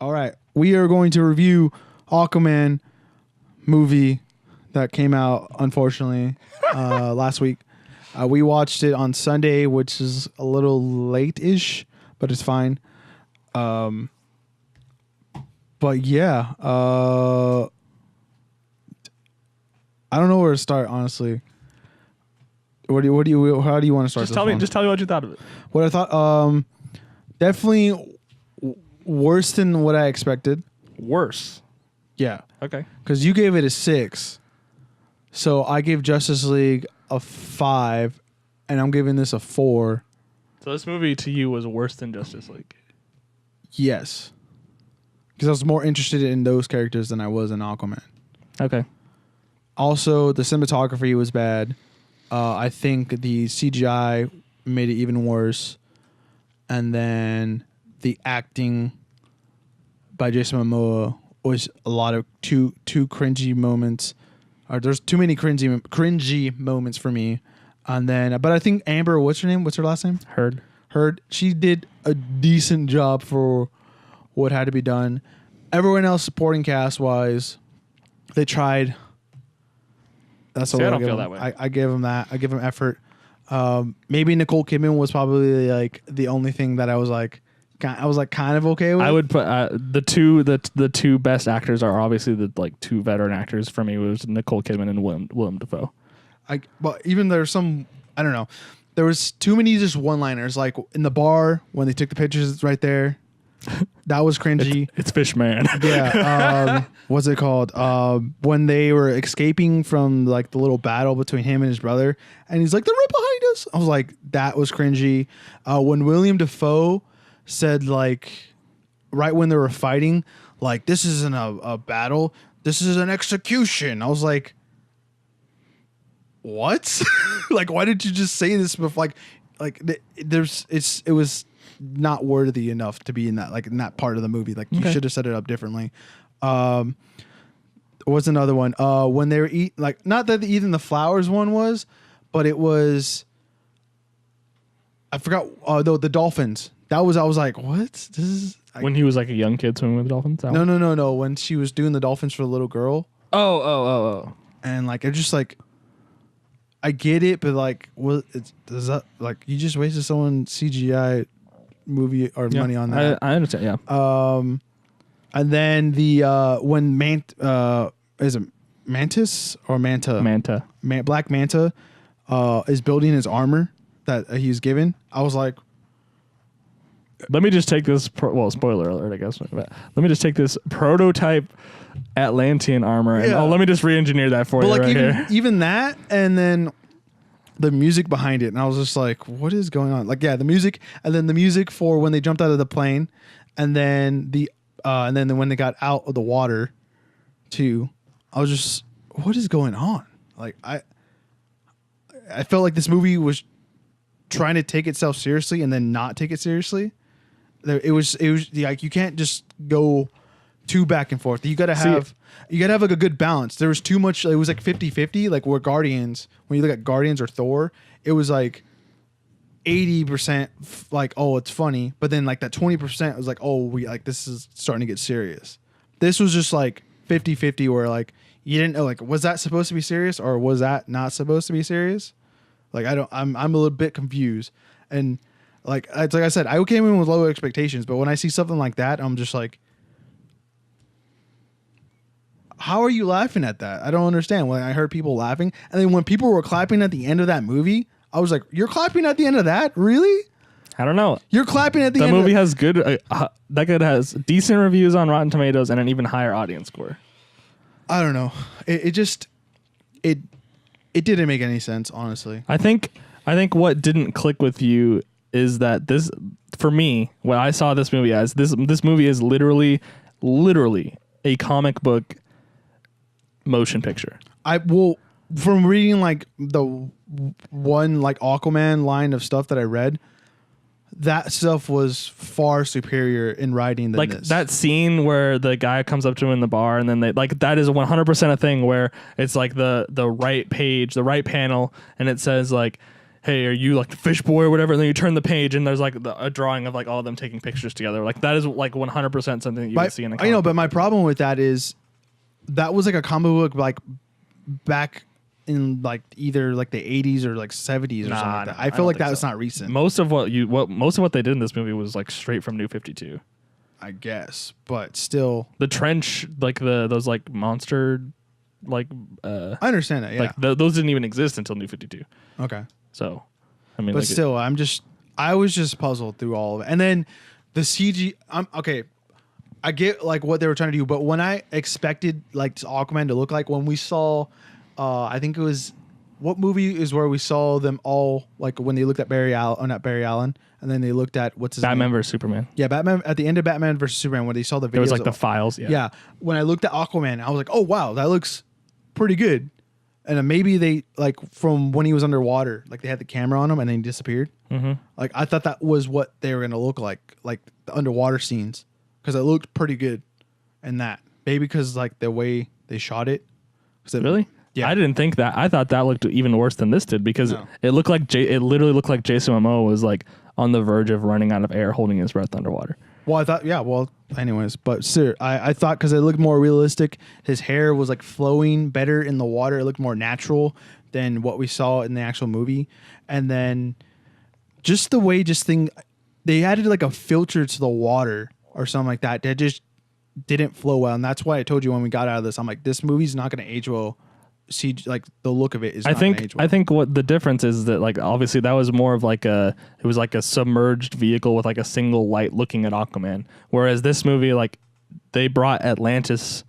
All right. We are going to review Aquaman movie that came out, unfortunately, last week. We watched it on Sunday, which is a little late-ish, but it's fine. But yeah, I don't know where to start, honestly. How do you want to start? Just tell me what you thought of it. What I thought, definitely worse than what I expected. Worse. Yeah. Okay. Because you gave it a 6. So I gave Justice League a 5, and I'm giving this a 4. So this movie to you was worse than Justice League. Yes. Because I was more interested in those characters than I was in Aquaman. Okay. Also, the cinematography was bad. I think the CGI made it even worse. And then the acting by Jason Momoa was a lot of too cringy moments. There's too many cringy moments for me. And then, but I think Amber, what's her name? What's her last name? Heard. She did a decent job for what had to be done. Everyone else supporting cast wise, they tried. That's all. I don't feel that way. I give them that. I give them effort. Maybe Nicole Kidman was probably like the only thing that I was kind of okay with. I would put the two best actors are obviously the like two veteran actors for me was Nicole Kidman and Willem Dafoe. But even there's some, I don't know. There was too many just one-liners, like in the bar when they took the pictures right there. That was cringy. It's Fishman. Yeah. What's it called? When they were escaping from like the little battle between him and his brother, and he's like, "They're right behind us." I was like, that was cringy. When William Dafoe said, like, right when they were fighting, like, this isn't a battle, this is an execution. I was like, what? Like, why did you just say this before? It was not worthy enough to be in that part of the movie. Like, you should have set it up differently. What's another one? When they were not that eating the flowers one was, but it was, I forgot. The dolphins. I was like, what? This is when he was like a young kid swimming with dolphins. No. When she was doing the dolphins for the little girl. Oh. And like, I just like, I get it, but like, does that, like, you just wasted someone's CGI movie or money on that. I understand. Yeah. And then the when is it Mantis or Manta? Black Manta is building his armor that he's given. I was like, let me just take this. Spoiler alert, I guess. But let me just take this prototype Atlantean armor and let me just re-engineer that for you like, right here. Even that, and then the music behind it, and I was just like, what is going on? Like, yeah, the music, and then the music for when they jumped out of the plane, and then when they got out of the water, too. I was just, what is going on? Like, I felt like this movie was trying to take itself seriously and then not take it seriously. It was like, you can't just go too back and forth. You gotta have like a good balance. There was too much. It was like 50-50. Like, where Guardians, when you look at Guardians or Thor, it was like 80% like, oh, it's funny, but then like that 20% was like, oh, this is starting to get serious. This was just like 50-50, where like you didn't know, like, was that supposed to be serious or was that not supposed to be serious? Like, I'm a little bit confused. And like I said, I came in with low expectations, but when I see something like that, I'm just like, how are you laughing at that? I don't understand. When I heard people laughing, and then when people were clapping at the end of that movie, I was like, you're clapping at the end of that? Really? I don't know. You're clapping at the end. The movie has good. That has decent reviews on Rotten Tomatoes and an even higher audience score. I don't know. It didn't make any sense, honestly. I think what didn't click with you is that this, for me, what I saw this movie as, this movie is literally a comic book motion picture. From reading like the one like Aquaman line of stuff that I read, that stuff was far superior in writing than like this. That scene where the guy comes up to him in the bar, and then they like, that is 100% a thing where it's like the right page, the right panel, and it says like, hey, are you like the fish boy or whatever? And then you turn the page and there's like a drawing of like all of them taking pictures together. Like that is like 100% something that you would see in a comic but book my movie. problem with that is that was like a comic book like back in like either like the 80s or like 70s or something like that. I feel like that was not recent. Most of what they did in this movie was like straight from New 52. I guess, but still, The trench, like those like monster, like I understand that. Yeah. like those didn't even exist until New 52. Okay. So, I mean, But like still, I was just puzzled through all of it. And then the CG, okay. I get like what they were trying to do, but when I expected like Aquaman to look like when we saw, I think it was, what movie is where we saw them all like when they looked at Barry Allen, not Barry Allen, and then they looked at what's his Batman name? versus Superman. Yeah, Batman at the end of Batman versus Superman when they saw the videos. There was like the of, files. yeah. When I looked at Aquaman, I was like, oh wow, that looks pretty good. And then maybe they like from when he was underwater, like they had the camera on him and then he disappeared. Mm-hmm. Like I thought that was what they were gonna look like the underwater scenes, because it looked pretty good. And that maybe because like the way they shot it. Really? Yeah. I didn't think that. I thought that looked even worse than this did because No. it looked like it literally looked like Jason Momoa was like on the verge of running out of air, holding his breath underwater. Well, I thought, yeah. Well, anyways, but sir, I thought because it looked more realistic, his hair was like flowing better in the water. It looked more natural than what we saw in the actual movie, and then just the way they added like a filter to the water or something like that that just didn't flow well, and that's why I told you when we got out of this, I'm like, this movie's not going to age well. See, like the look of it is. Not gonna age well. I think what the difference is that like obviously that was more of like it was like a submerged vehicle with like a single light looking at Aquaman, whereas this movie like they brought Atlantis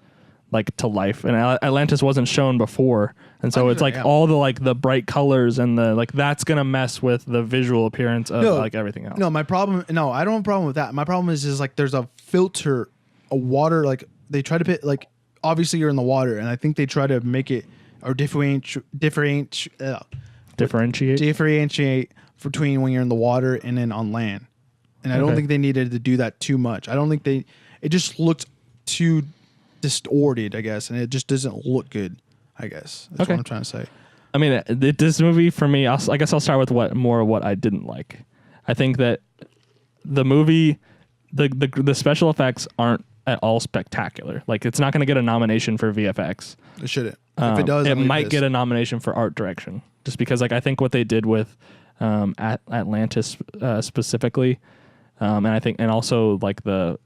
like to life, and Atlantis wasn't shown before, and so it's like all the like the bright colors and the like that's gonna mess with the visual appearance of like everything else. No, I don't have a problem with that. My problem is like there's a filter, a water, like they try to put like obviously you're in the water, and I think they try to make it or differentiate between when you're in the water and then on land. And I don't think they needed to do that too much. I don't think it just looked too distorted, I guess, and it just doesn't look good, I guess. That's what I'm trying to say. I mean, this movie for me, I guess I'll start with what I didn't like. I think that the movie, the special effects aren't at all spectacular. Like it's not going to get a nomination for VFX. It shouldn't. If it does, it might get a nomination for art direction, just because like I think what they did with Atlantis specifically, and I think and also like the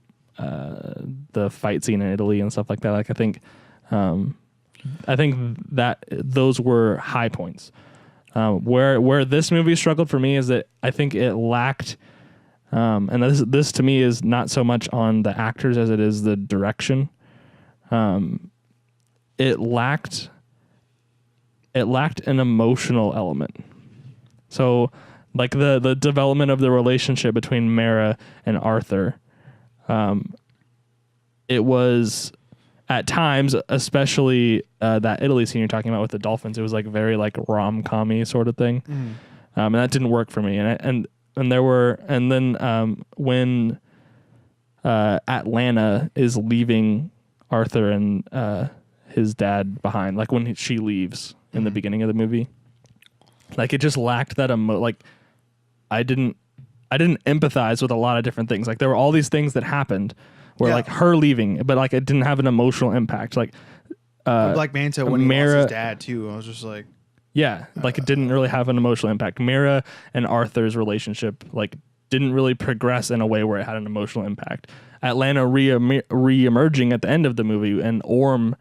fight scene in Italy and stuff like that. Like I think that those were high points. Where this movie struggled for me is that I think it lacked. And this to me is not so much on the actors as it is the direction. It lacked an emotional element. So like the development of the relationship between Mara and Arthur, it was at times, especially that Italy scene you're talking about with the dolphins, it was like very like rom-com-y sort of thing. And that didn't work for me. And then when Atlanta is leaving Arthur and his dad behind, like when she leaves in the beginning of the movie, like it just lacked that like I didn't empathize with a lot of different things. Like there were all these things that happened where like her leaving, but like it didn't have an emotional impact. Like Black Manta when he lost his dad too, I was just like, yeah, like it didn't really have an emotional impact. Mara and Arthur's relationship like didn't really progress in a way where it had an emotional impact. Atlanta re-emerging at the end of the movie and Orm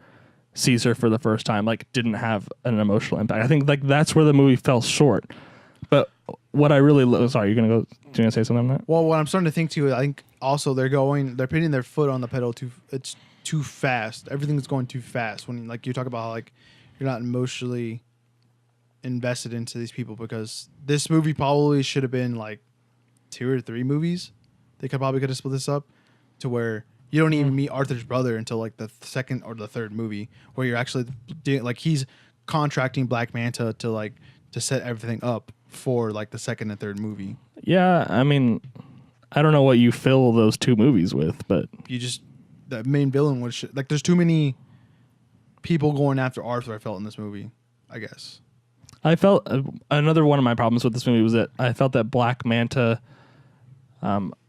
sees her for the first time like didn't have an emotional impact. I think like that's where the movie fell short. But what I really sorry, you're gonna say something on that? Well, what I'm starting to think too, I think also they're putting their foot on the pedal it's too fast. Everything's going too fast when like you talk about how like you're not emotionally invested into these people, because this movie probably should have been like 2 or 3 movies. They could have split this up to where you don't even meet Arthur's brother until like the second or the third movie, where you're actually doing like he's contracting Black Manta to set everything up for like the second and third movie. Yeah, I mean, I don't know what you fill those 2 movies with, but the main villain was like there's too many people going after Arthur. I felt in this movie, I guess. I felt another one of my problems with this movie was that I felt that Black Manta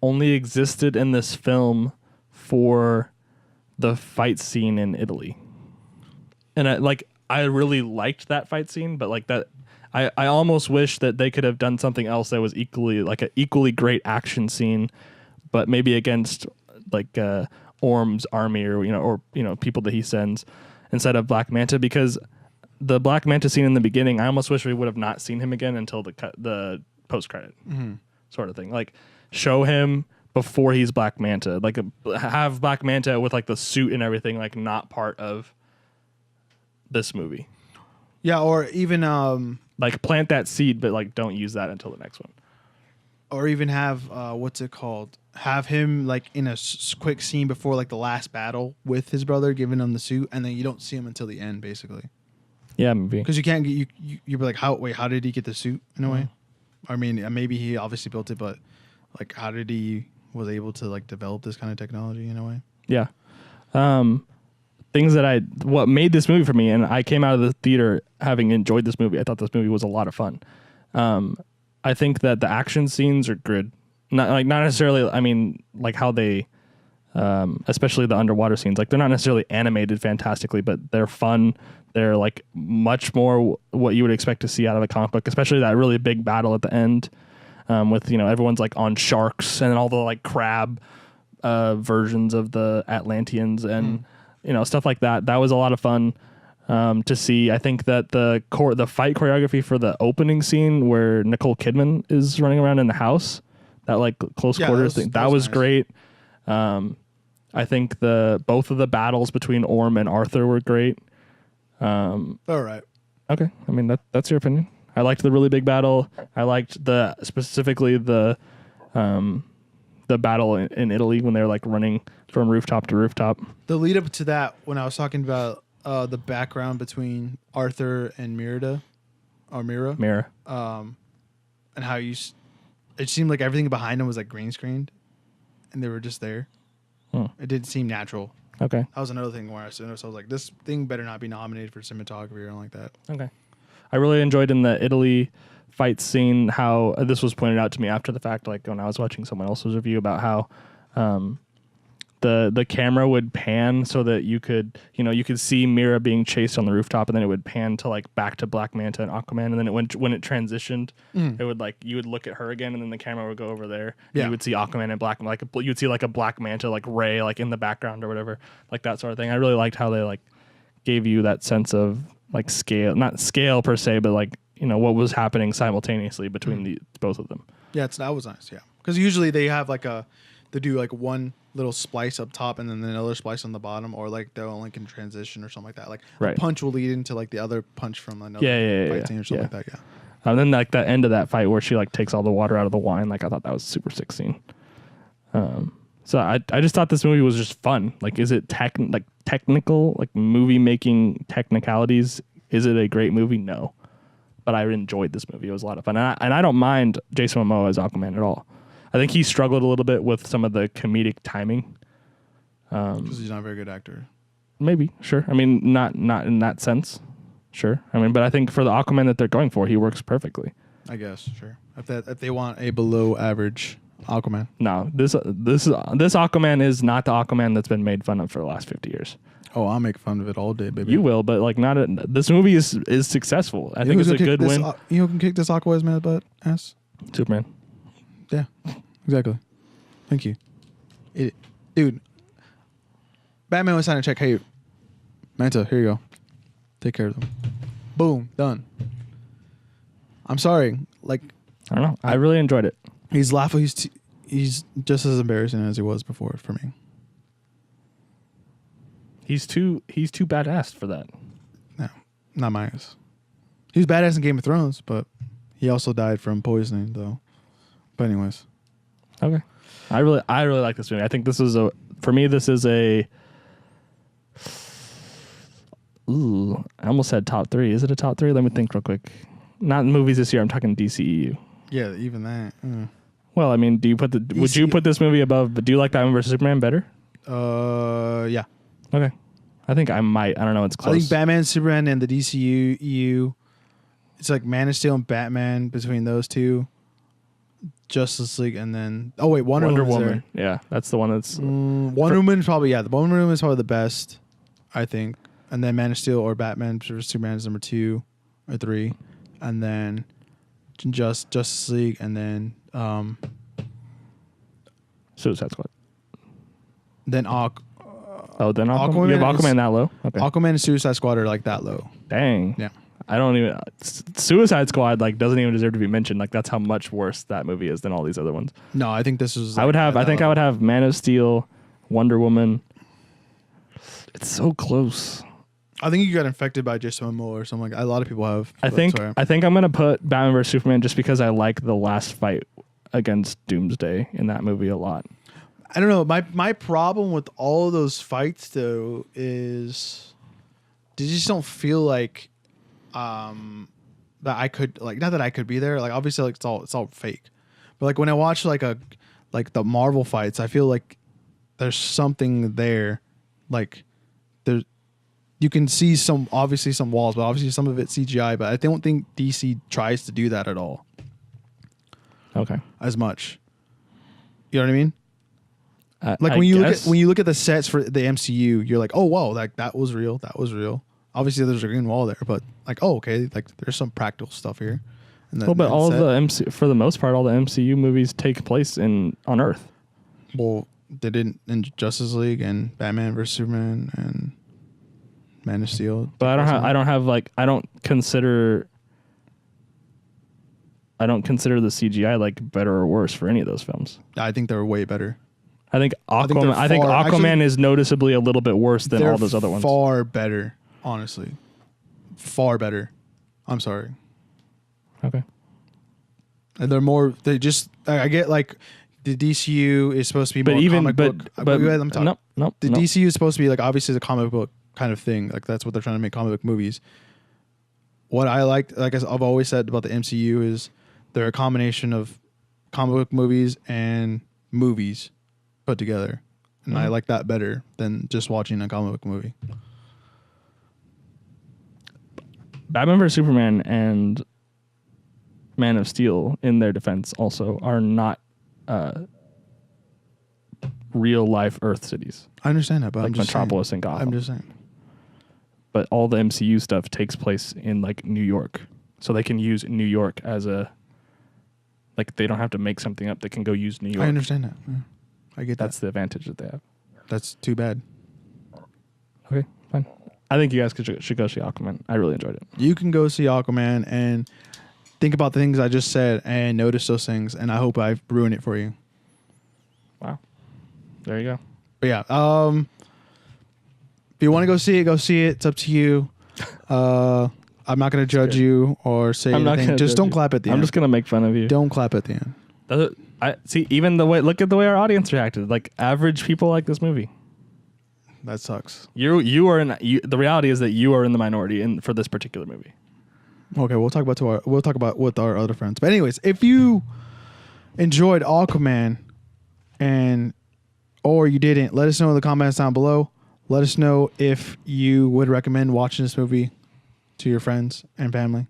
only existed in this film for the fight scene in Italy. And I really liked that fight scene, but like that I almost wish that they could have done something else that was equally like an equally great action scene, but maybe against like Orm's army or people that he sends instead of Black Manta, because the Black Manta scene in the beginning, I almost wish we would have not seen him again until the post credit sort of thing. Like show him before he's Black Manta, like have Black Manta with like the suit and everything, like not part of this movie. Yeah, or even like plant that seed, but like don't use that until the next one. Or even have what's it called? Have him like in a quick scene before like the last battle with his brother, giving him the suit, and then you don't see him until the end, basically. Yeah, maybe because you can't get you're like how did he get the suit in a way? I mean, maybe he obviously built it, but like how did he was able to like develop this kind of technology in a way? Yeah. Things that what made this movie for me, and I came out of the theater having enjoyed this movie. I thought this movie was a lot of fun. I think that the action scenes are good. Not necessarily, I mean, like how they, especially the underwater scenes, like they're not necessarily animated fantastically, but they're fun. They're like much more what you would expect to see out of a comic book, especially that really big battle at the end, with, everyone's like on sharks and all the like crab, versions of the Atlanteans and, stuff like that. That was a lot of fun. To see. I think that the fight choreography for the opening scene where Nicole Kidman is running around in the house, that like close quarters thing, that was nice. Great. I think both of the battles between Orm and Arthur were great. All right. Okay. I mean that's your opinion. I liked the really big battle. I liked specifically the battle in Italy when they were like running from rooftop to rooftop. The lead up to that, when I was talking about the background between Arthur and Mira, and how it seemed like everything behind him was like green screened, and they were just there. It didn't seem natural. Okay, that was another thing where I was like, this thing better not be nominated for cinematography or anything like that. Okay, I really enjoyed in the Italy fight scene how this was pointed out to me after the fact, like when I was watching someone else's review about how the camera would pan so that you could see Mira being chased on the rooftop, and then it would pan to like back to Black Manta and Aquaman, and then when it transitioned, it would like you would look at her again, and then the camera would go over there. Yeah. You would see Aquaman and Black, like you'd see like a Black Manta like Ray like in the background or whatever, like that sort of thing. I really liked how they like gave you that sense of like scale, not scale per se, but like what was happening simultaneously between both of them. Yeah, that was nice. Yeah, because usually they have they do like one little splice up top and then another splice on the bottom, or like they only can transition or something like that. Like a punch will lead into like the other punch from another fight scene or something like that. Yeah. And then like that end of that fight where she like takes all the water out of the wine, like I thought that was a super sick scene. So I just thought this movie was just fun. Like, is it technical, like movie making technicalities? Is it a great movie? No, but I enjoyed this movie. It was a lot of fun, and I don't mind Jason Momoa as Aquaman at all. I think he struggled a little bit with some of the comedic timing. Because he's not a very good actor. Maybe, sure. I mean, not in that sense. Sure. I mean, but I think for the Aquaman that they're going for, he works perfectly. I guess, sure. If they want a below average Aquaman. No, this Aquaman is not the Aquaman that's been made fun of for the last 50 years. Oh, I'll make fun of it all day, baby. You will, but like this movie is successful. I think it's a good win. You can kick this Aquaman's butt ass? Superman. Yeah, exactly. Thank you. Dude, Batman was signing a check. Hey, Manta, here you go. Take care of them. Boom, done. I'm sorry. Like, I don't know. I really enjoyed it. He's laughing. He's just as embarrassing as he was before for me. He's too badass for that. No, not my eyes. He was badass in Game of Thrones, but he also died from poisoning, though. But anyways, okay. I really like this movie. I think this is for me. This is a. Ooh, I almost said top 3. Is it a top 3? Let me think real quick. Not movies this year. I'm talking DCEU. Yeah, even that. Well, I mean, would you put this movie above? Do you like Batman vs Superman better? Yeah. Okay. I think I might. I don't know. It's close. I think Batman, Superman, and the DCEU it's like Man of Steel and Batman between those two. Justice League and then Wonder Woman. Yeah, that's the one that's Wonder Woman probably the Wonder Woman is probably the best, I think. And then Man of Steel or Batman vs Superman is number 2 or 3, and then Justice League and then Suicide Squad. Then then Aquaman. You have Aquaman that low? Okay. Aquaman and Suicide Squad are like that low. Dang. Yeah. I don't even Suicide Squad like doesn't even deserve to be mentioned. Like that's how much worse that movie is than all these other ones. No, I think this is. I would have Man of Steel, Wonder Woman. It's so close. I think you got infected by Jason Momoa or something like that. A lot of people have. I think I'm gonna put Batman vs Superman just because I like the last fight against Doomsday in that movie a lot. I don't know. My problem with all of those fights though is they just don't feel like that I could like, not that I could be there. Like obviously like it's all fake. But like when I watch like the Marvel fights, I feel like there's something there. Like there's you can see some walls, but obviously some of it's CGI, but I don't think DC tries to do that at all. Okay. As much. You know what I mean? Like I when you look at the sets for the MCU, you're like, oh wow, like that was real. That was real. Obviously, there's a green wall there, but like, oh okay, like there's some practical stuff here. And but all of the for the most part, all the MCU movies take place on Earth. Well, they didn't in Justice League and Batman vs Superman and Man of Steel. But I don't consider the CGI like better or worse for any of those films. I think they're way better. I think Aquaman is noticeably a little bit worse than all those other ones. Far better. Honestly, far better. I'm sorry. Okay. And they're more. They just. I get like the DCU is supposed to be more comic book. But let me talk. Nope. The DCU is supposed to be like obviously the comic book kind of thing. Like that's what they're trying to make comic book movies. What I like I've always said about the MCU is they're a combination of comic book movies and movies put together, and I like that better than just watching a comic book movie. Batman vs Superman and Man of Steel, in their defense, also are not real life Earth cities. I understand that, but like I'm just Metropolis saying. and Gotham. I'm just saying. But all the MCU stuff takes place in like New York, so they can use New York as a like they don't have to make something up. They can go use New York. I understand that. Yeah. I get that. That's the advantage that they have. That's too bad. Okay, fine. I think you guys should go see Aquaman. I really enjoyed it. You can go see Aquaman and think about the things I just said and notice those things, and I hope I've ruined it for you. Wow. There you go. But yeah, if you want to go see it, go see it. It's up to you. I'm not going to judge you or say anything. Just don't clap at the end. I'm just going to make fun of you. Don't clap at the end. I see. Even look at the way our audience reacted. Like average people like this movie. That sucks. You are the reality is that you are in the minority for this particular movie. Okay, we'll talk about with our other friends. But anyways, if you enjoyed Aquaman or you didn't, let us know in the comments down below. Let us know if you would recommend watching this movie to your friends and family.